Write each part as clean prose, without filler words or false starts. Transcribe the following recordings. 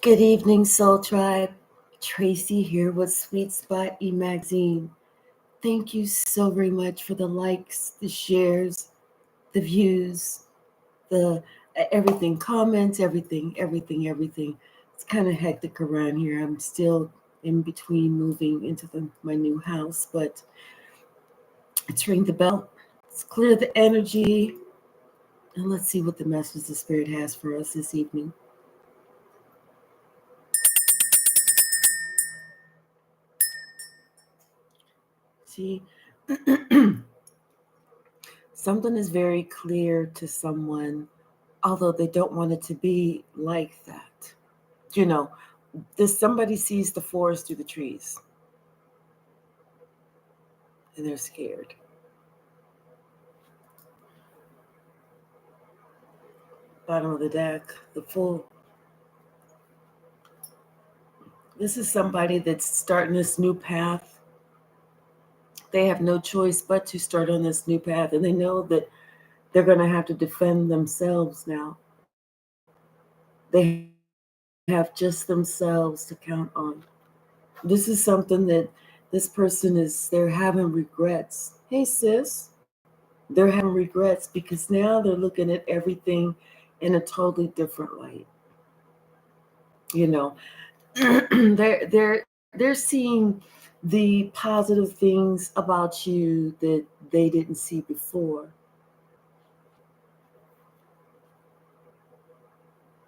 Good evening, Soul Tribe. Tracy here with Sweet Spot e-magazine. Thank you so very much for the likes, the shares, the views, the everything, comments, everything. It's kind of hectic around here. I'm still in between moving into my new house, but let's ring the bell. Let's clear the energy, and let's see what the message the Spirit has for us this evening. See, something is very clear to someone, although they don't want it to be like that. You know, this somebody sees the forest through the trees and they're scared. Bottom of the deck, the full. This is somebody that's starting this new path. They have no choice but to start on this new path, and they know that they're going to have to defend themselves now. They have just themselves to count on. This is something that this person they're having regrets. Hey, sis, they're having regrets because now they're looking at everything in a totally different light. You know, they're seeing the positive things about you that they didn't see before.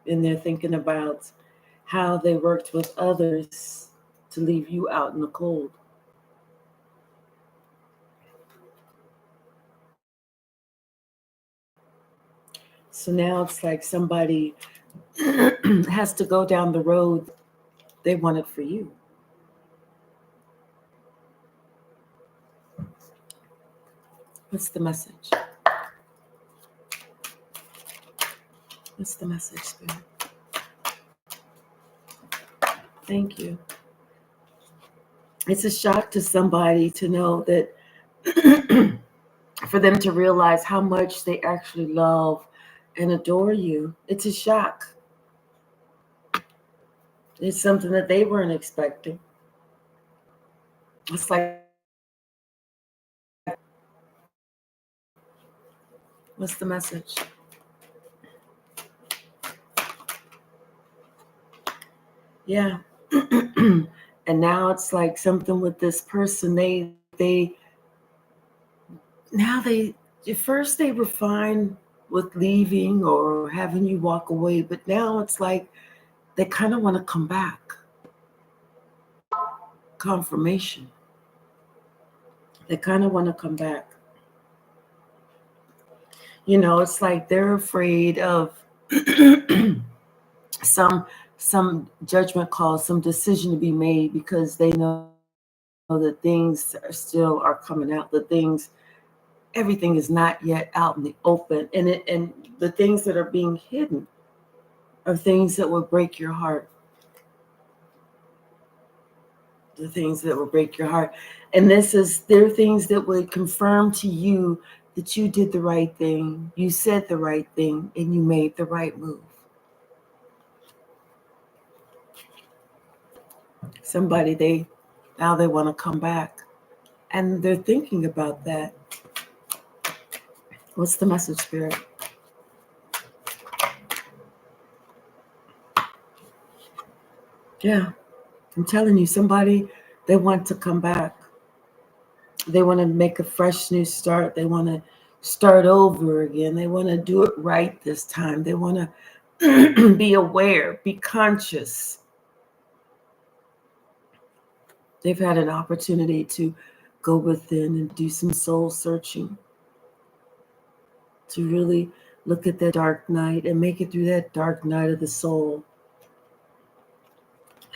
And they're thinking about how they worked with others to leave you out in the cold. So now it's like somebody has to go down the road they wanted for you. What's the message? What's the message, Spirit? Thank you. It's a shock to somebody to know that for them to realize how much they actually love and adore you. It's a shock. It's something that they weren't expecting. It's like, what's the message? Yeah. And now it's like something with this person. They now they at first they were fine with leaving or having you walk away, but now it's like they kind of want to come back. Confirmation. They kind of want to come back. It's like they're afraid of some some judgment call, some decision to be made because they know that things are coming out, that things everything is not yet out in the open, and the things that are being hidden are things that will break your heart. The things that will break your heart. And they're things that would confirm to you that you did the right thing, you said the right thing, and you made the right move. Somebody now they want to come back. And they're thinking about that. What's the message, Spirit? Yeah, I'm telling you, somebody, they want to come back. They want to make a fresh new start. They want to start over again. They want to do it right this time. They want to be aware, be conscious. They've had an opportunity to go within and do some soul searching, to really look at that dark night and make it through that dark night of the soul.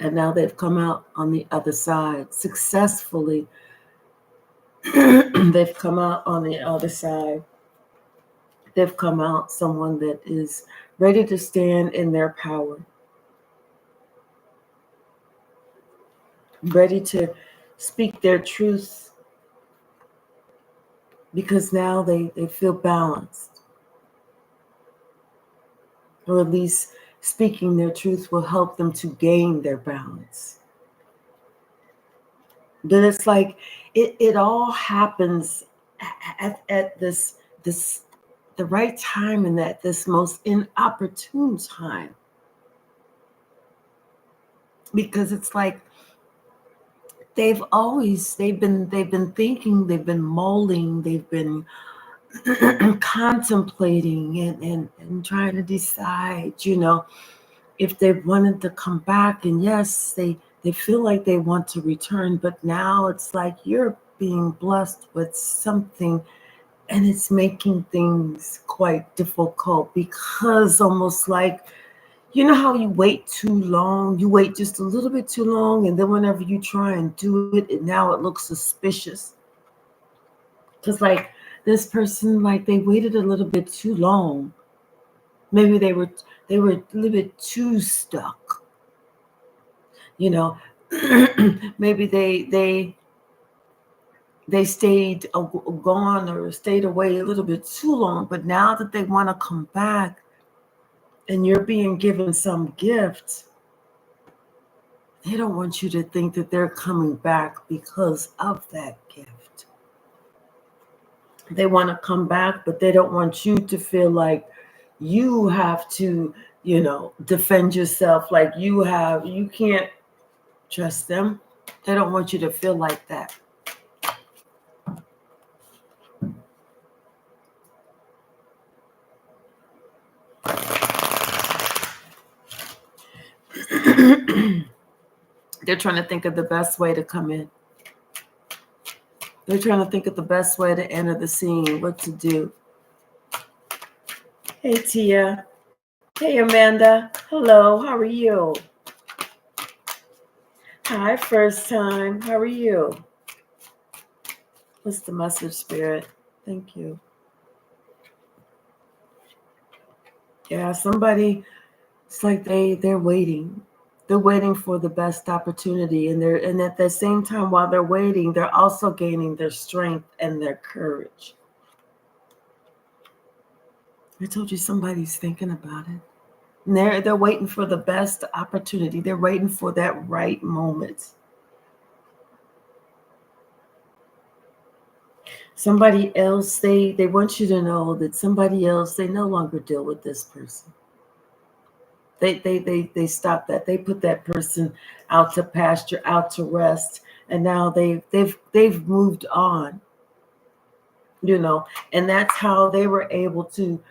And now they've come out on the other side successfully. They've come out on the other side. They've come out someone that is ready to stand in their power, ready to speak their truth, because now they feel balanced, or at least speaking their truth will help them to gain their balance. But it's like it all happens at this the right time and at this most inopportune time. Because it's like they've been thinking, they've been mulling, they've been contemplating and trying to decide, if they wanted to come back. And yes, they feel like they want to return, but now it's like you're being blessed with something, and it's making things quite difficult, because almost like, how you wait too long, you wait just a little bit too long, and then whenever you try and do it, now it looks suspicious. Because like this person, like they waited a little bit too long. Maybe they were a little bit too stuck. You know, maybe they stayed gone or stayed away a little bit too long. But now that they want to come back, and you're being given some gift, they don't want you to think that they're coming back because of that gift. They want to come back, but they don't want you to feel like you have to, defend yourself, like you can't trust them. They don't want you to feel like that. They're trying to think of the best way to come in. They're trying to think of the best way to enter the scene, what to do. Hey, Tia. Hey, Amanda. Hello, how are you? Hi, first time. How are you? What's the message, Spirit? Thank you. Yeah, somebody, it's like they're waiting. They're waiting for the best opportunity, and at the same time, while they're waiting, they're also gaining their strength and their courage. I told you somebody's thinking about it. And they're waiting for the best opportunity. They're waiting for that right moment. Somebody else, they want you to know that somebody else, they no longer deal with this person. They stop that. They put that person out to pasture, out to rest, and now they've moved on. And that's how they were able to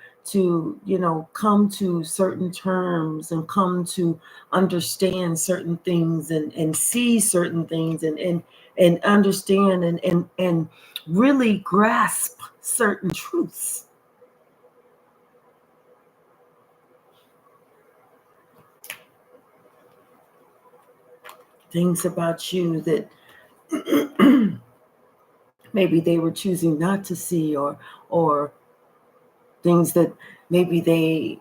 come to certain terms and come to understand certain things, and see certain things, and understand and really grasp certain truths. Things about you that maybe they were choosing not to see, or things that maybe they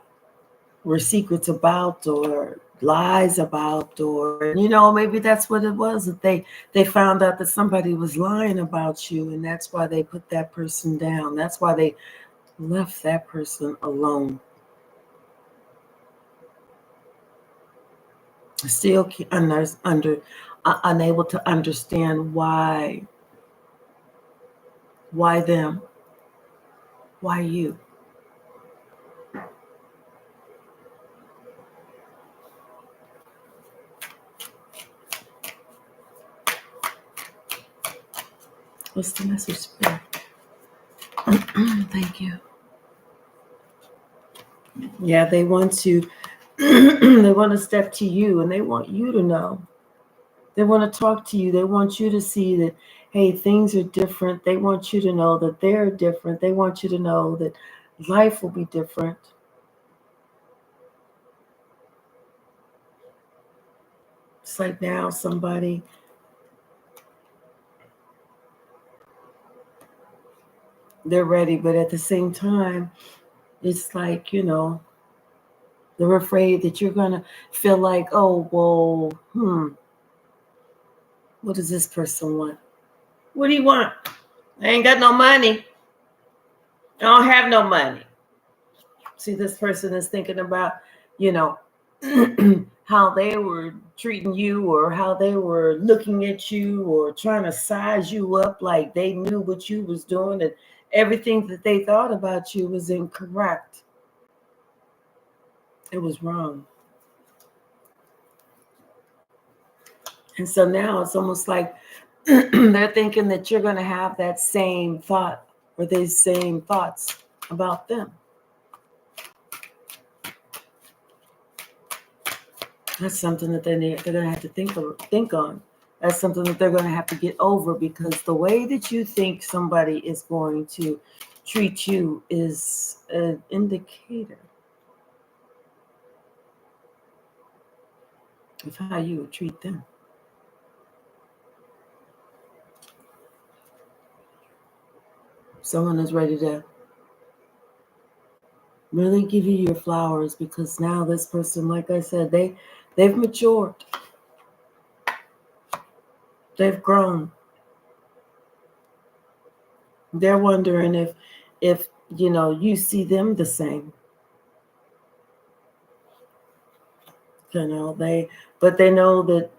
were secrets about, or lies about, or maybe that's what it was, that they found out that somebody was lying about you, and that's why they put that person down. That's why they left that person alone. Still unable to understand why them, why you. What's the message, Spirit? Thank you. Yeah, they want to they want to step to you, and they want you to know. They want to talk to you. They want you to see that, hey, things are different. They want you to know that they're different. They want you to know that life will be different. It's like now somebody, they're ready, but at the same time, it's like, they're afraid that you're going to feel like, oh, well, what does this person want? What do you want? I ain't got no money. I don't have no money. See, this person is thinking about, how they were treating you, or how they were looking at you, or trying to size you up like they knew what you was doing, and everything that they thought about you was incorrect. It was wrong. And so now it's almost like they're thinking that you're going to have that same thought or these same thoughts about them. That's something that they're going to have to think on. That's something that they're going to have to get over, because the way that you think somebody is going to treat you is an indicator of how you would treat them. Someone is ready to really give you your flowers, because now this person, like I said, they've matured. They've grown. They're wondering if you see them the same. But they know that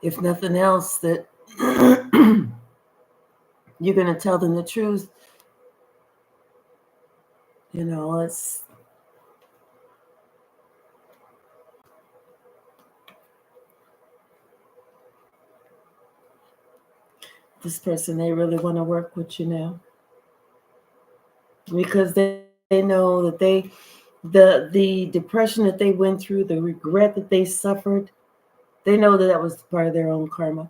if nothing else, that you're going to tell them the truth. It's this person, they really want to work with you now, because they know that the depression that they went through, the regret that they suffered, they know that that was part of their own karma.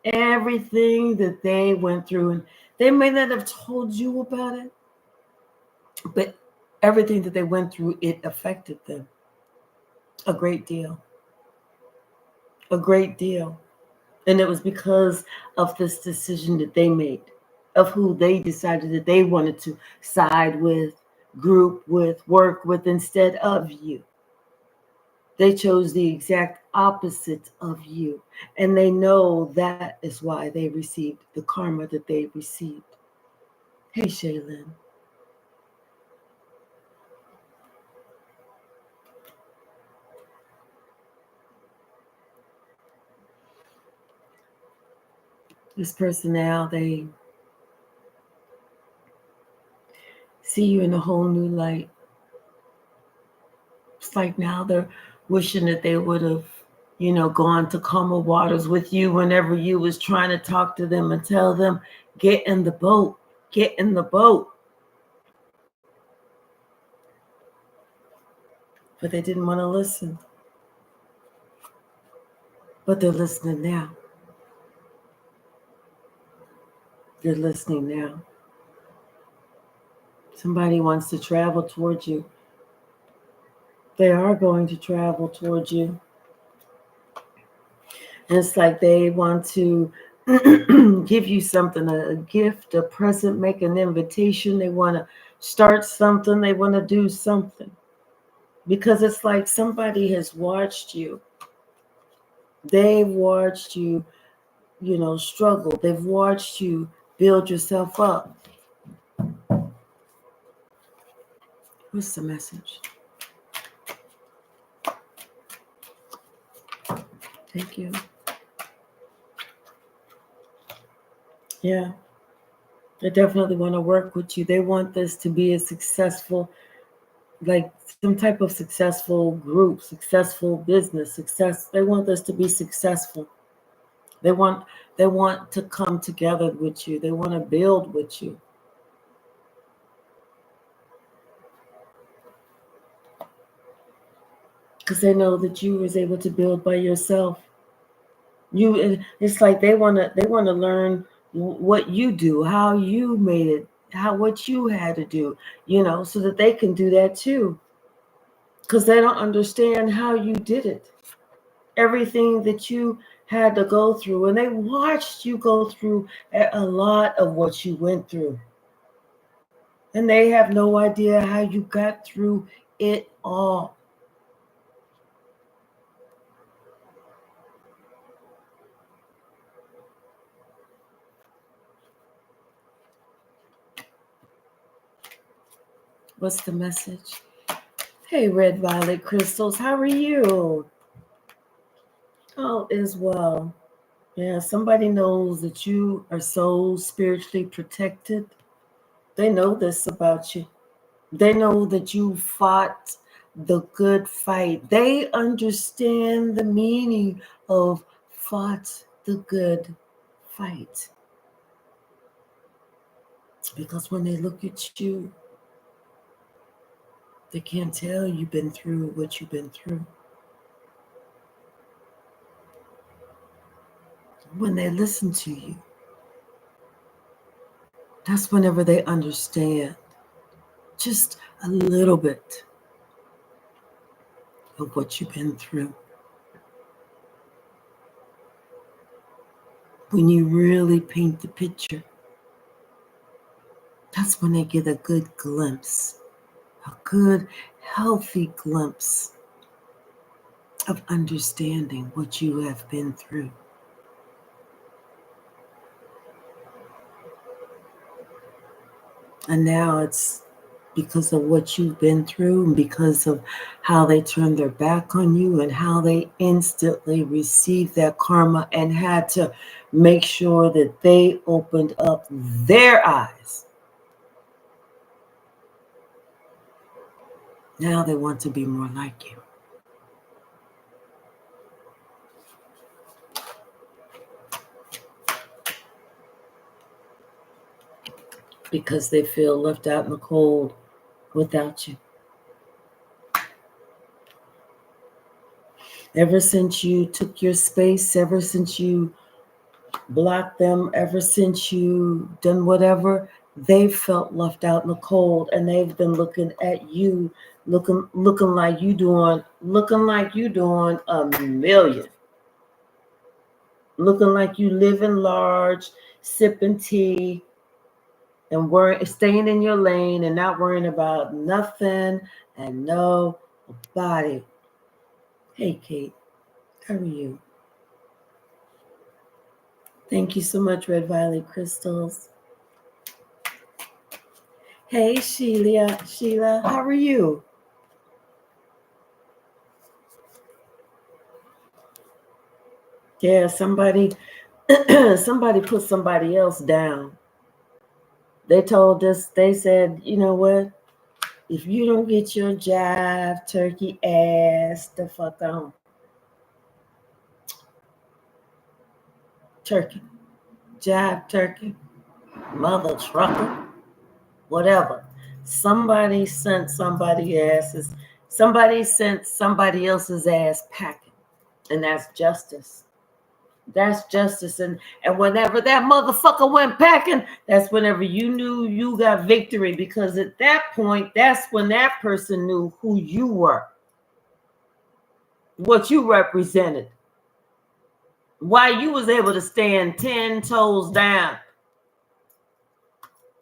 Everything that they went through, and they may not have told you about it, but everything that they went through, it affected them a great deal. A great deal. And it was because of this decision that they made, of who they decided that they wanted to side with, group with, work with instead of you. They chose the exact opposite of you. And they know that is why they received the karma that they received. Hey, Shaylin. This person now, they see you in a whole new light. It's like now they're wishing that they would have, gone to calmer waters with you whenever you was trying to talk to them and tell them, get in the boat, get in the boat. But they didn't want to listen. But they're listening now. They're listening now. Somebody wants to travel towards you. They are going to travel towards you. And it's like they want to give you something, a gift, a present, make an invitation. They want to start something. They want to do something. Because it's like somebody has watched you. They've watched you, struggle. They've watched you build yourself up. What's the message? Thank you. Yeah. They definitely want to work with you. They want this to be a successful, like some type of successful group, successful business, success. They want this to be successful. They want to come together with you. They want to build with you. Because they know that you was able to build by yourself. It's like they want to learn what you do, how you made it, what you had to do, so that they can do that too. Because they don't understand how you did it. Everything that you had to go through, and they watched you go through a lot of what you went through. And they have no idea how you got through it all. What's the message? Hey, Red Violet Crystals, how are you? All is well. Yeah, somebody knows that you are so spiritually protected. They know this about you. They know that you fought the good fight. They understand the meaning of fought the good fight. Because when they look at you, they can't tell you've been through what you've been through. When they listen to you, that's whenever they understand just a little bit of what you've been through. When you really paint the picture, that's when they get a good glimpse, a good, healthy glimpse of understanding what you have been through. And now it's because of what you've been through and because of how they turned their back on you and how they instantly received that karma and had to make sure that they opened up their eyes. Now they want to be more like you. Because they feel left out in the cold without you. Ever since you took your space, ever since you blocked them, ever since you done whatever, they've felt left out in the cold, and they've been looking at you, looking like you doing a million, looking like you living large, sipping tea, and staying in your lane and not worrying about nothing and nobody. Hey, Kate, how are you? Thank you so much, Red Violet Crystals. Hey, Sheila, how are you? Yeah, somebody put somebody else down. They told us, they said, you know what? If you don't get your jive turkey ass the fuck on. Turkey. Jive turkey. Mother trucker. Whatever. Somebody sent somebody else's ass packing. And that's justice. That's justice. And whenever that motherfucker went packing, that's whenever you knew you got victory. Because at that point, that's when that person knew who you were, what you represented, why you was able to stand 10 toes down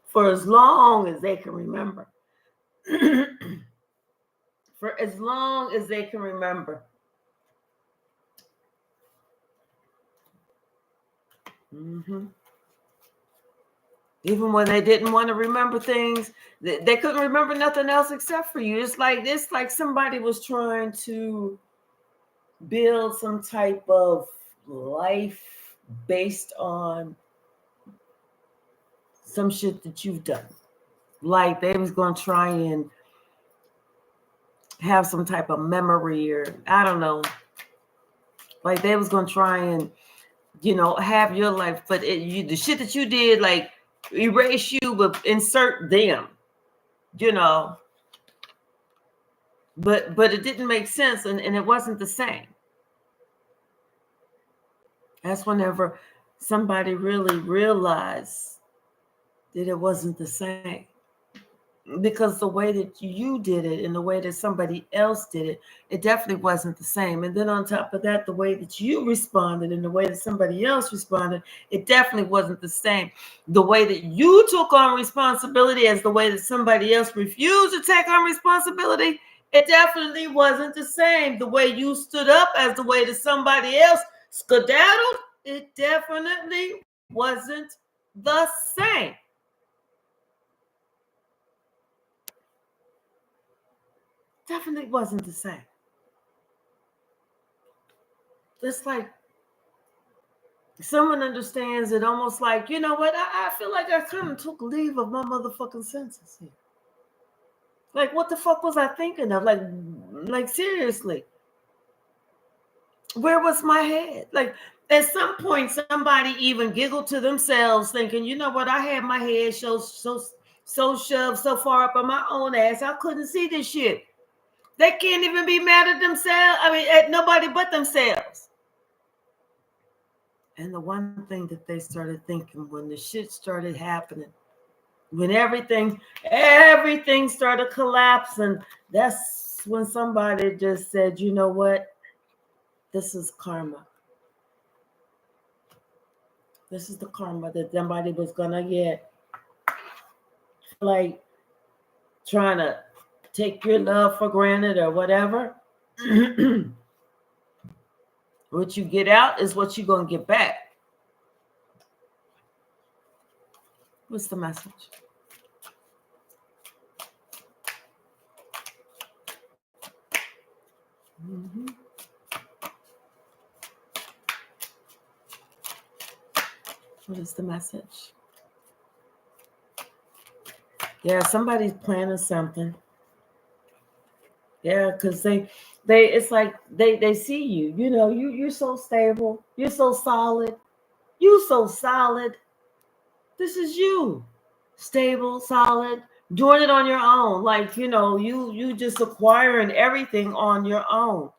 for as long as they can remember. For as long as they can remember. Mm-hmm. Even when they didn't want to remember things, they couldn't remember nothing else except for you. It's like somebody was trying to build some type of life based on some shit that you've done. Like they was going to try and have some type of memory, or I don't know. Like they was going to try and, have your life, but the shit that you did, like erase you, but insert them, But it didn't make sense, and it wasn't the same. That's whenever somebody really realized that it wasn't the same. Because the way that you did it and the way that somebody else did it, it definitely wasn't the same. And then on top of that, the way that you responded and the way that somebody else responded, it definitely wasn't the same. The way that you took on responsibility as the way that somebody else refused to take on responsibility, it definitely wasn't the same. The way you stood up as the way that somebody else skedaddled, it definitely wasn't the same. Definitely wasn't the same. It's like someone understands it almost like, you know what? I feel like I kind of took leave of my motherfucking senses here. Like, what the fuck was I thinking of? Like seriously, where was my head? Like, at some point, somebody even giggled to themselves, thinking, you know what? I had my head so shoved so far up on my own ass, I couldn't see this shit. They can't even be mad at themselves. I mean, at nobody but themselves. And the one thing that they started thinking when the shit started happening, when everything started collapsing, that's when somebody just said, you know what? This is karma. This is the karma that somebody was gonna get. Like trying to take your love for granted or whatever. What you get out is what you're gonna get back. What's the message? Mm-hmm. What is the message? Yeah, somebody's planning something. Yeah, because they it's like they see you. You know, you're so stable. You're so solid. You so solid. This is you. Stable, solid, doing it on your own. Like, you know, you just acquiring everything on your own.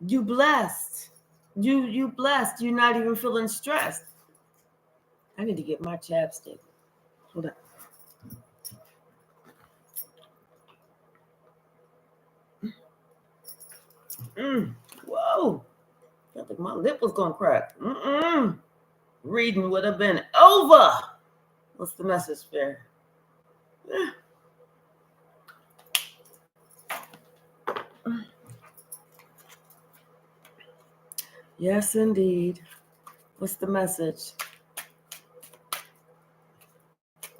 You blessed. You blessed. You're not even feeling stressed. I need to get my chapstick. Hold on. Whoa. I think my lip was gonna crack. Reading would have been over. What's the message there? Yes, indeed. What's the message?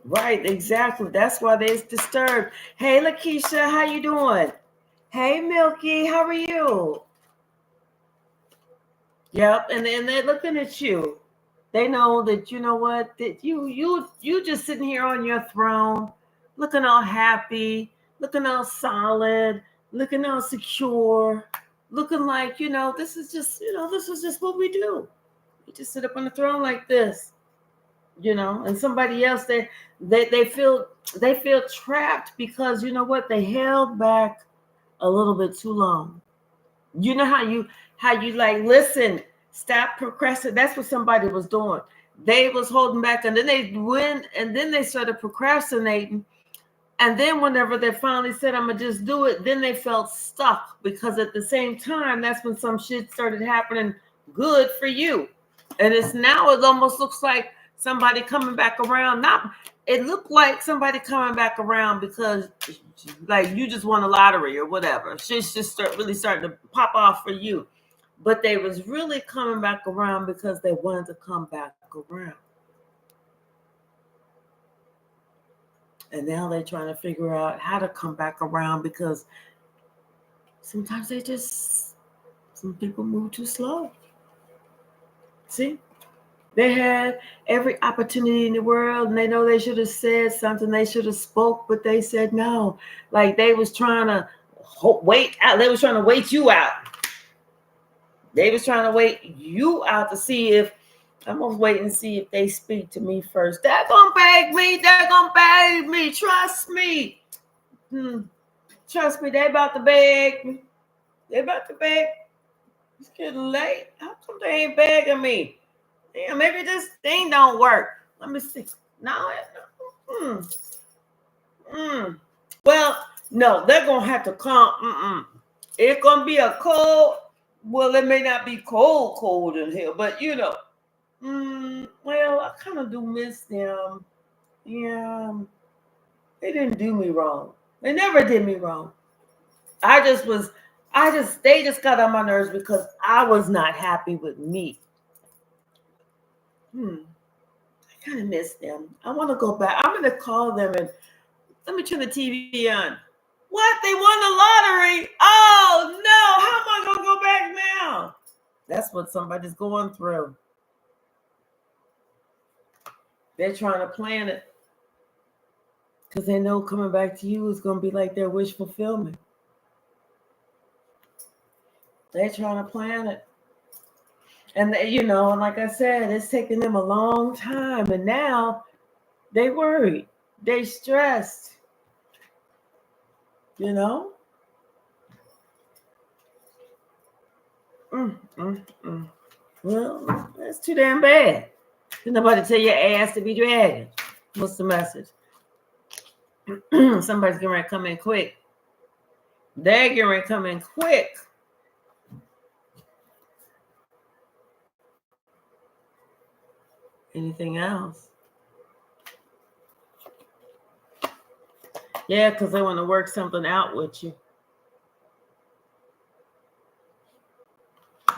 Right, exactly. That's why they're disturbed. Hey, Lakeisha, how you doing? Hey, Milky, how are you? Yep, and then they're looking at you. They know that you know what that you just sitting here on your throne, looking all happy, looking all solid, looking all secure, looking like this is just this is just what we do. We just sit up on the throne like this, and somebody else they feel trapped because you know what they held back a little bit too long. You know how you like listen, stop procrastinating. That's what somebody was doing. They was holding back, and then they went, and then they started procrastinating. And then whenever they finally said, "I'm gonna just do it," then they felt stuck because at the same time, that's when some shit started happening good for you. And it's now it almost looks like somebody coming back around. Not it looked like somebody coming back around because like you just won a lottery or whatever. Shit's just really starting to pop off for you. But they was really coming back around because they wanted to come back around. And now they're trying to figure out how to come back around because sometimes some people move too slow. See? They had every opportunity in the world, and they know they should have said something. They should have spoke, but they said no. Like they was trying to wait out. They was trying to wait you out. They was trying to wait you out to see if I'm gonna wait and see if they speak to me first. They're gonna beg me. They're gonna beg me. Trust me. Trust me. They about to beg me. They about to beg. It's getting late. How come they ain't begging me? Yeah, maybe this thing don't work. Let me see. No. Well, no, they're gonna have to come. It's gonna be a cold. Well, it may not be cold in here, but well, I kind of do miss them. Yeah, they didn't do me wrong. They never did me wrong. I just was. They just got on my nerves because I was not happy with me. I kind of miss them. I want to go back. I'm going to call them and let me turn the TV on. What? They won the lottery? Oh no! How am I gonna go back now? That's what somebody's going through. They're trying to plan it because they know coming back to you is gonna be like their wish fulfillment. They're trying to plan it. And and like I said, it's taking them a long time. And now they worried. They stressed. You know? Mm, mm, mm. Well, that's too damn bad. There's nobody tell your ass to be dragging. What's the message? Somebody's getting ready to come in quick. They're getting ready to come in quick. Anything else? Yeah, because they want to work something out with you.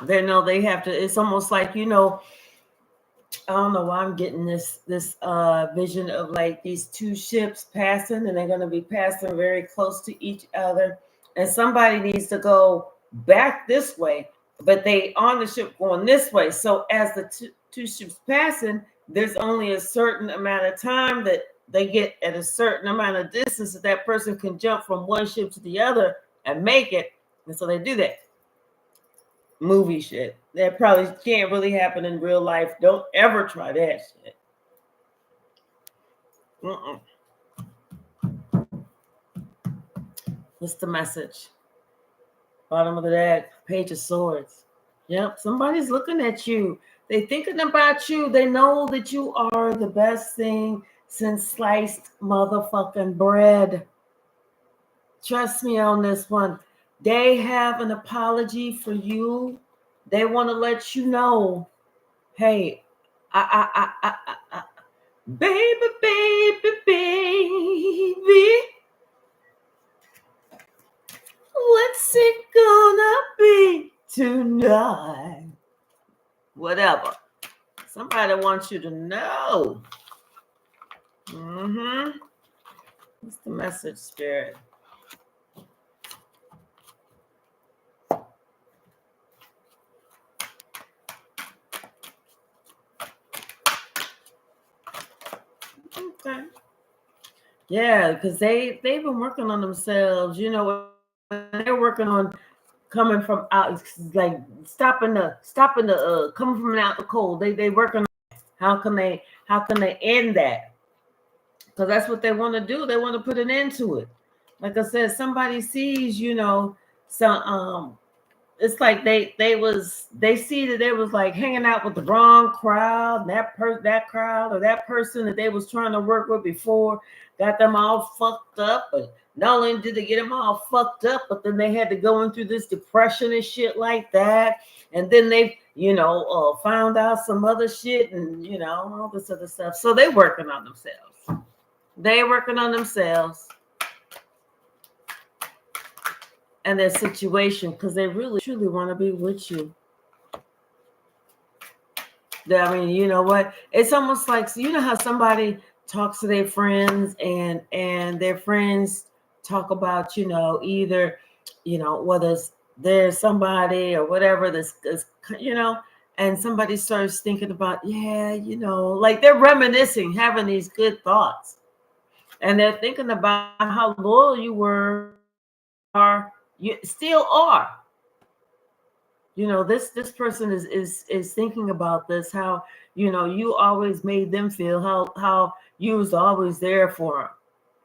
They know they have to. It's almost like, I don't know why I'm getting this vision of like these two ships passing, and they're going to be passing very close to each other, and somebody needs to go back this way, but they on the ship going this way. So as the two ships passing, there's only a certain amount of time that they get at a certain amount of distance that person can jump from one ship to the other and make it, and so they do that. Movie shit. That probably can't really happen in real life. Don't ever try that shit. Mm-mm. What's the message? Bottom of the deck, Page of Swords. Yep, somebody's looking at you. They thinking about you. They know that you are the best thing since sliced motherfucking bread. Trust me on this one. They have an apology for you. They want to let you know, hey, I, baby, baby, baby, what's it gonna be tonight? Whatever. Somebody wants you to know. What's the message, Spirit? Okay. Yeah, because they've been working on themselves. They're working on coming from out, like stopping the coming from out the cold. They working on how can they end that? Because that's what they want to do. They want to put an end to it. Like I said, somebody sees, some it's like they see that they was like hanging out with the wrong crowd, and that crowd or that person that they was trying to work with before got them all fucked up. But not only did they get them all fucked up, but then they had to go into this depression and shit like that. And then they, found out some other shit and all this other stuff. So they working on themselves. And their situation, because they really truly want to be with you. I mean, you know what? It's almost like, so you know how somebody talks to their friends and their friends talk about, either, whether there's somebody or whatever this, and somebody starts thinking about, like they're reminiscing, having these good thoughts. And they're thinking about how loyal you were, you still are. This person is thinking about this, how you always made them feel, how you was always there for them.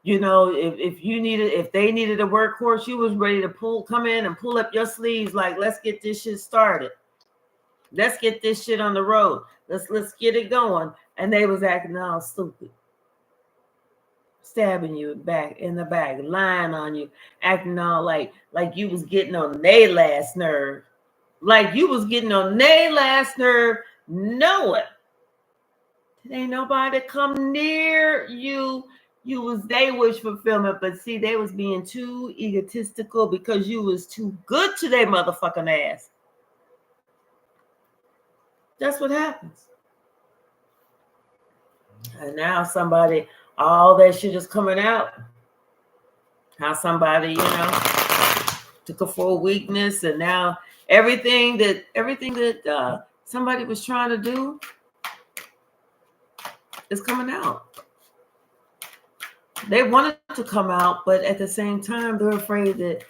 If they needed a workhorse, you was ready to come in and pull up your sleeves, like, let's get this shit started, let's get this shit on the road, let's get it going. And they was acting all stupid, stabbing you back in the back, lying on you, acting all like you was getting on their last nerve. Like you was getting on their last nerve, knowing there ain't nobody come near you. You was they wish fulfillment, but see, they was being too egotistical because you was too good to their motherfucking ass. That's what happens. And now somebody, all that shit is coming out. How somebody, took it for a weakness, and now everything that somebody was trying to do is coming out. They wanted to come out, but at the same time, they're afraid that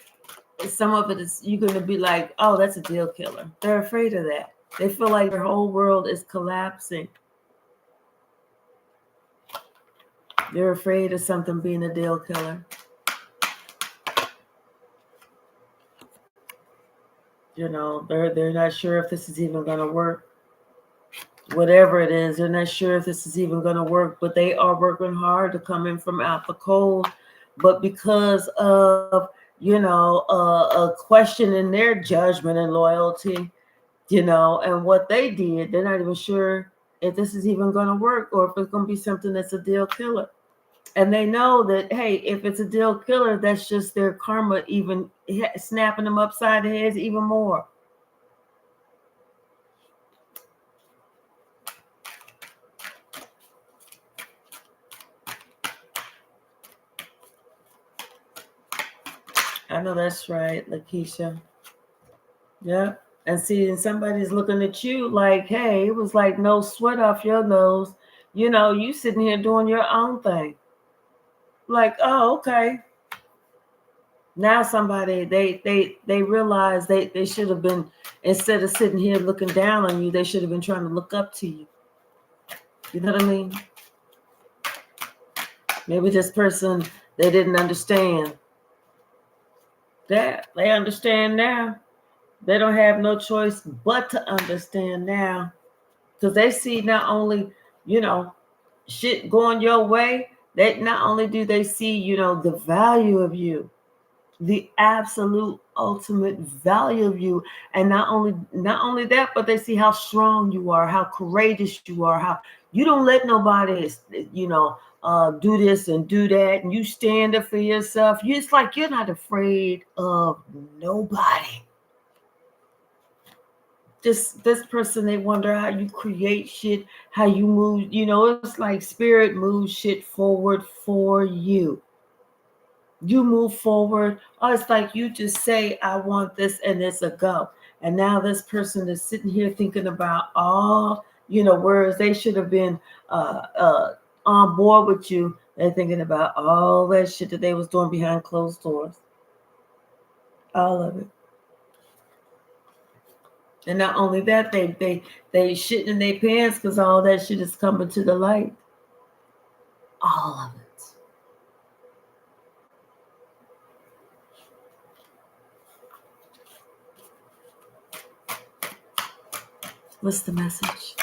some of it is you're going to be like, oh, that's a deal killer. They're afraid of that. They feel like their whole world is collapsing. They're afraid of something being a deal killer. They're not sure if this is even going to work. Whatever it is, they're not sure if this is even going to work, but they are working hard to come in from out the cold. But because of, a question in their judgment and loyalty, and what they did, they're not even sure if this is even going to work or if it's going to be something that's a deal killer. And they know that, hey, if it's a deal killer, that's just their karma even snapping them upside the heads even more. I know that's right, Lakeisha. Yeah. And see, and somebody's looking at you like, hey, it was like no sweat off your nose. You sitting here doing your own thing. Like, oh, okay. Now somebody they realize they should have been, instead of sitting here looking down on you, they should have been trying to look up to you. You know what I mean? Maybe this person, they didn't understand that. They understand now. They don't have no choice but to understand now. Because they see not only, shit going your way, they not only do they see, the value of you, the absolute ultimate value of you, and not only that, but they see how strong you are, how courageous you are, how you don't let nobody do this and do that, and you stand up for yourself. It's like you're not afraid of nobody. This person, they wonder how you create shit, how you move. It's like spirit moves shit forward for you. You move forward. Oh, it's like you just say, I want this, and it's a go. And now this person is sitting here thinking about all, whereas they should have been on board with you. They're thinking about all that shit that they was doing behind closed doors. All of it. And not only that, they shitting in their pants because all that shit is coming to the light. All of it. What's the message?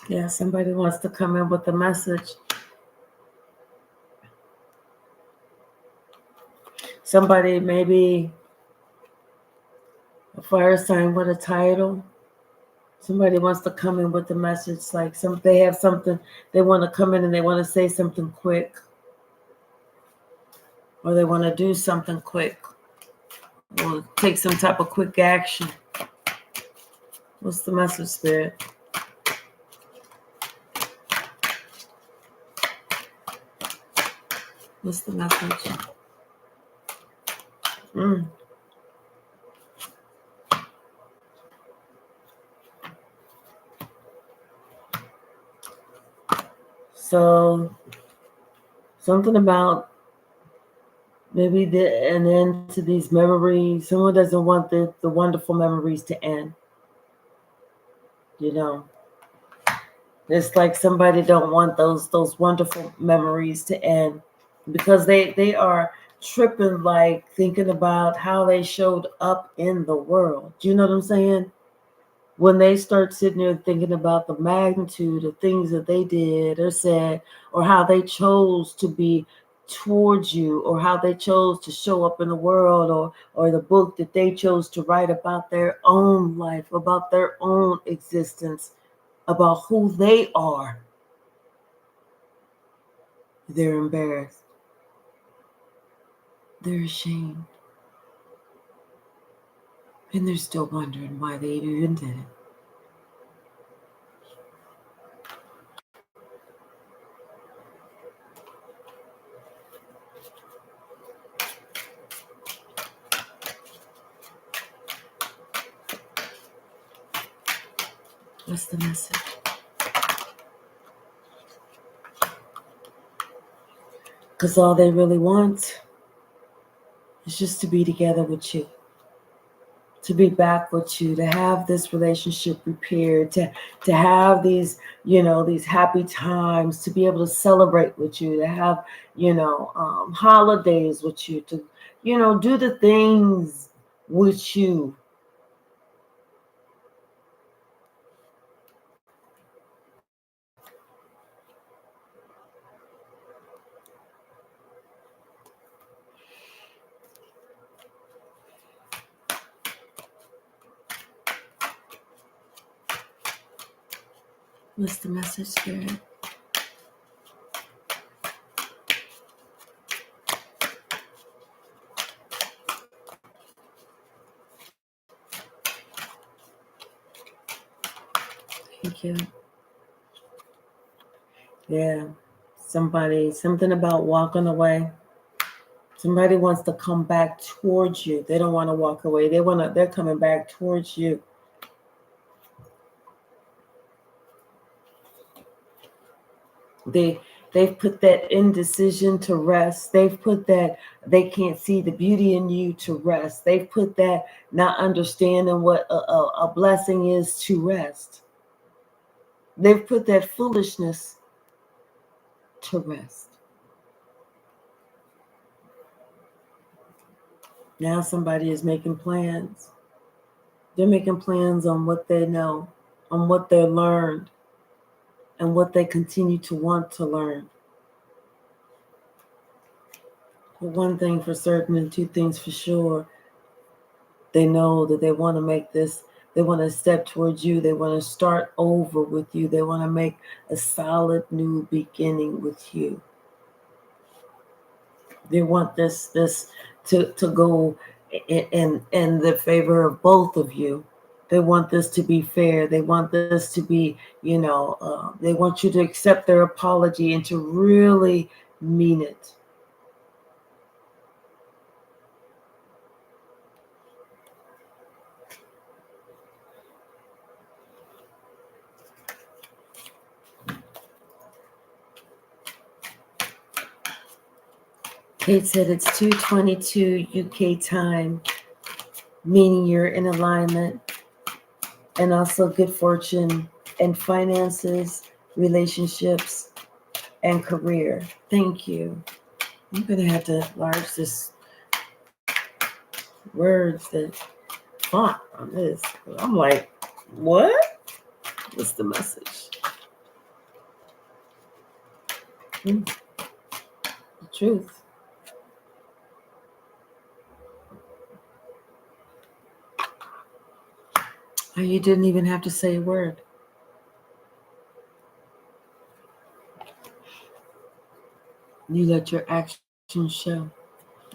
Yeah, somebody wants to come in with the message. Somebody maybe a fire sign with a title. Somebody wants to come in with the message, like they have something, they want to come in and they want to say something quick. Or they want to do something quick. Or take some type of quick action. What's the message, Spirit? What's the message? So, something about maybe an end to these memories. Someone doesn't want the wonderful memories to end. It's like somebody don't want those wonderful memories to end, because they are tripping, like thinking about how they showed up in the world. Do you know what I'm saying? When they start sitting there thinking about the magnitude of things that they did or said, or how they chose to be towards you, or how they chose to show up in the world, or the book that they chose to write about their own life, about their own existence, about who they are, they're embarrassed. They're ashamed. And they're still wondering why they even did it. What's the message? Because all they really want is just to be together with you, to be back with you, to have this relationship repaired, to have these, these happy times, to be able to celebrate with you, to have, holidays with you, to, do the things with you. What's the message, Spirit? Thank you. Yeah. Something about walking away. Somebody wants to come back towards you. They don't want to walk away. They're coming back towards you. They've put that indecision to rest. They've put that they can't see the beauty in you to rest. They've put that not understanding what a blessing is to rest. They've put that foolishness to rest. Now somebody is making plans. They're making plans on what they know, on what they learned, and what they continue to want to learn. But one thing for certain and two things for sure, they know that they want to make this, they want to step towards you, they want to start over with you, they want to make a solid new beginning with you. They want this to go in the favor of both of you. They want this to be fair. They want this to be, they want you to accept their apology and to really mean it. Kate said it's 2:22 UK time, meaning you're in alignment, and also good fortune and finances, relationships, and career. Thank you. I'm going to have to enlarge this words, the font on this. I'm like, what? What's the message? The truth. Oh, you didn't even have to say a word. You let your actions show.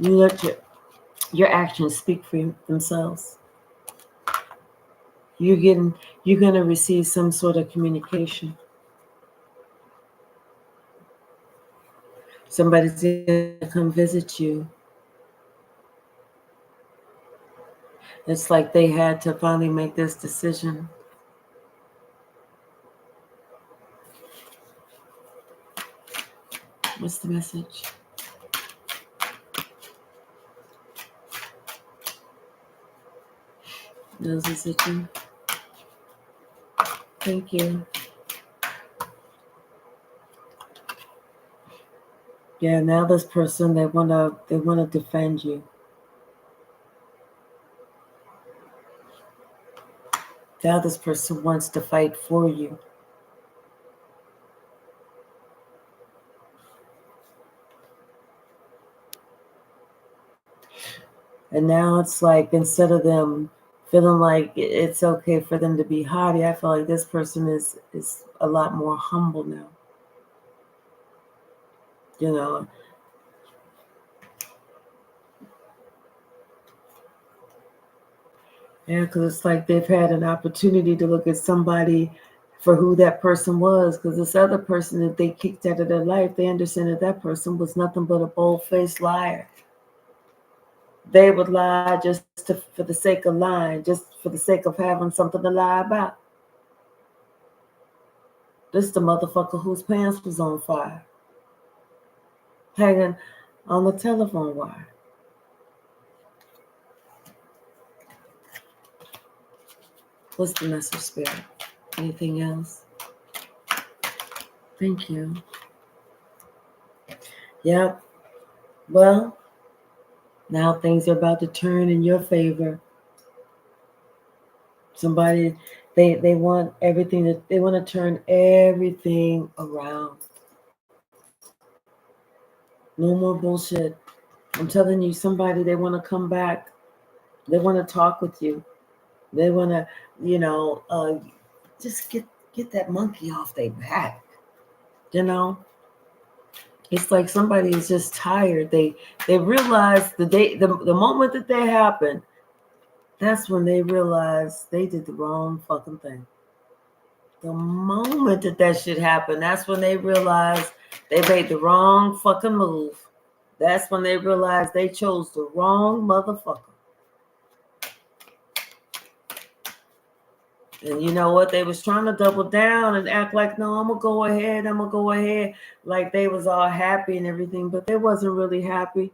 You let your actions speak for themselves. You're gonna receive some sort of communication. Somebody's gonna come visit you. It's like they had to finally make this decision. What's the message? Nose is itching. Thank you. Yeah, now this person they wanna defend you. Now this person wants to fight for you. And now it's like instead of them feeling like it's okay for them to be haughty, I feel like this person is a lot more humble now. You know, yeah, because it's like they've had an opportunity to look at somebody for who that person was. Because this other person that they kicked out of their life, they understand that that person was nothing but a bold-faced liar. They would lie just for the sake of lying, just for the sake of having something to lie about. This the motherfucker whose pants was on fire, hanging on the telephone wire. What's the message, Spirit? Anything else? Thank you. Yep. Well, now things are about to turn in your favor. Somebody, they want everything, that they want to turn everything around. No more bullshit. I'm telling you, somebody, they want to come back. They want to talk with you. They want to, just get that monkey off their back. It's like somebody is just tired. They realize the moment that they happen, that's when they realize they did the wrong fucking thing. The moment that shit happened, that's when they realize they made the wrong fucking move. That's when they realize they chose the wrong motherfucker. And you know what? They was trying to double down and act like, no, I'm going to go ahead. Like they was all happy and everything, but they wasn't really happy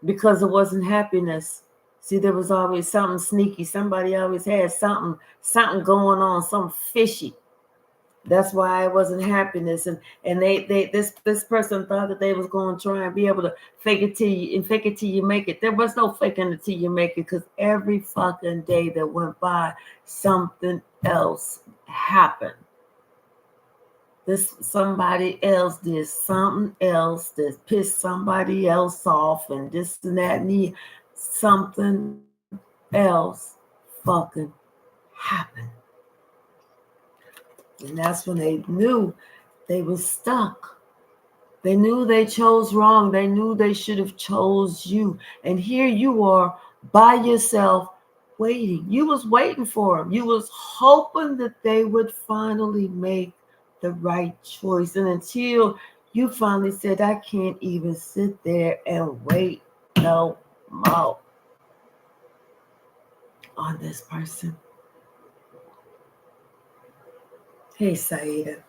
because it wasn't happiness. See, there was always something sneaky. Somebody always had something going on, something fishy. That's why it wasn't happiness. And this person thought that they was going to try and be able to fake it till you make it. There was no faking it till you make it, because every fucking day that went by, something else happened. Somebody else did something else that pissed somebody else off, and this and that, and something else fucking happened. And that's when they knew they were stuck. They knew they chose wrong. They knew they should have chose you. And here you are by yourself waiting. You was waiting for them. You was hoping that they would finally make the right choice. And until you finally said, I can't even sit there and wait no more on this person. Hey, Saida.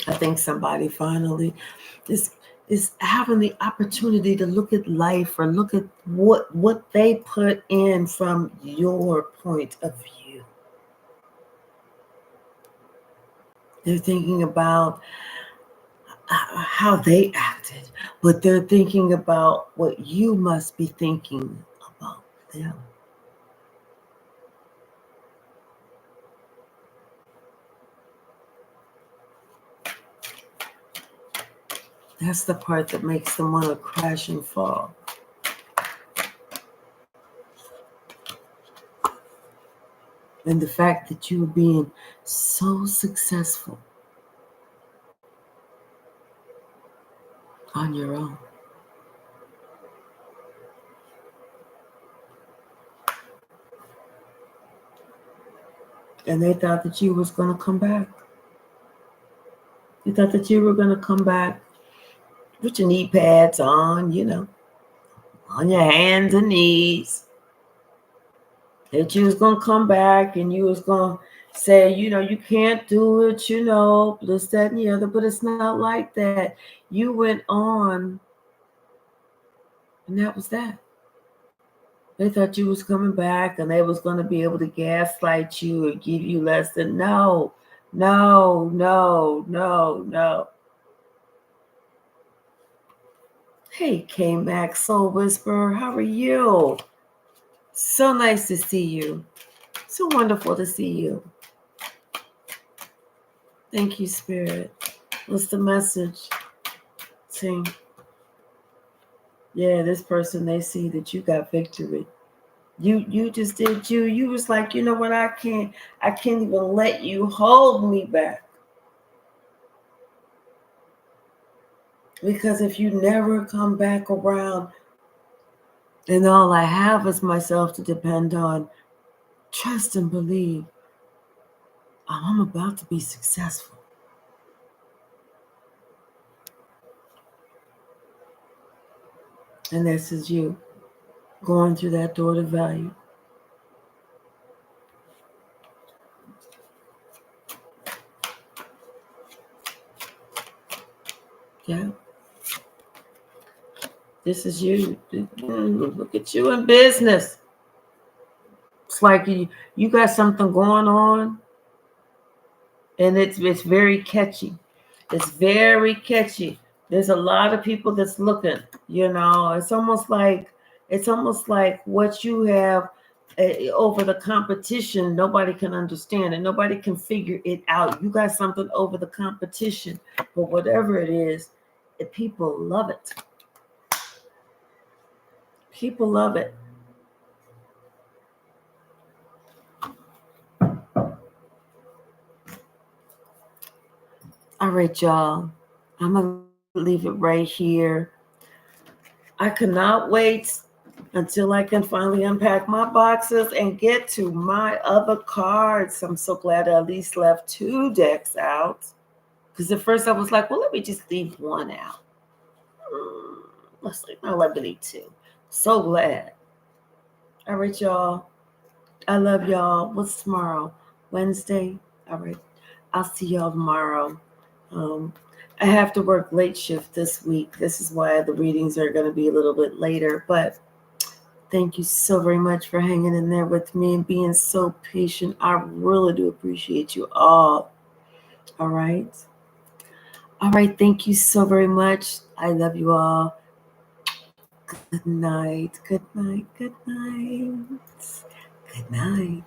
I think somebody finally is having the opportunity to look at life, or look at what they put in from your point of view. They're thinking about how they acted, but they're thinking about what you must be thinking about them. That's the part that makes them want to crash and fall. And the fact that you were being so successful on your own. And they thought that you was going to come back. They thought that you were going to come back with your knee pads on, on your hands and knees. That you was going to come back and you was going to say, you can't do it, this, that, and the other. But it's not like that. You went on, and that was that. They thought you was coming back and they was going to be able to gaslight you or give you less than. No. Hey, K-Max Soul Whisperer, how are you? So nice to see you. So wonderful to see you. Thank you, Spirit. What's the message? Sing. Yeah, this person, they see that you got victory. You just did you. You was like, you know what, I can't even let you hold me back. Because if you never come back around, then all I have is myself to depend on. Trust and believe I'm about to be successful. And this is you. going through that door to value. Yeah. This is you. Look at you in business. It's like you got something going on, and it's very catchy. It's very catchy. There's a lot of people that's looking. It's almost like what you have over the competition. Nobody can understand it. Nobody can figure it out. You got something over the competition, but whatever it is, people love it. People love it. All right, y'all. I'm going to leave it right here. I cannot wait until I can finally unpack my boxes and get to my other cards. I'm so glad I at least left 2 decks out. Because at first I was like, well, let me just leave 1 out. Let's leave, no, let me leave 2. So glad. All right, y'all. I love y'all. What's tomorrow? Wednesday? All right. I'll see y'all tomorrow. I have to work late shift this week. This is why the readings are going to be a little bit later. But thank you so very much for hanging in there with me and being so patient. I really do appreciate you all. All right. All right. Thank you so very much. I love you all. Good night. Good night. Good night. Good night.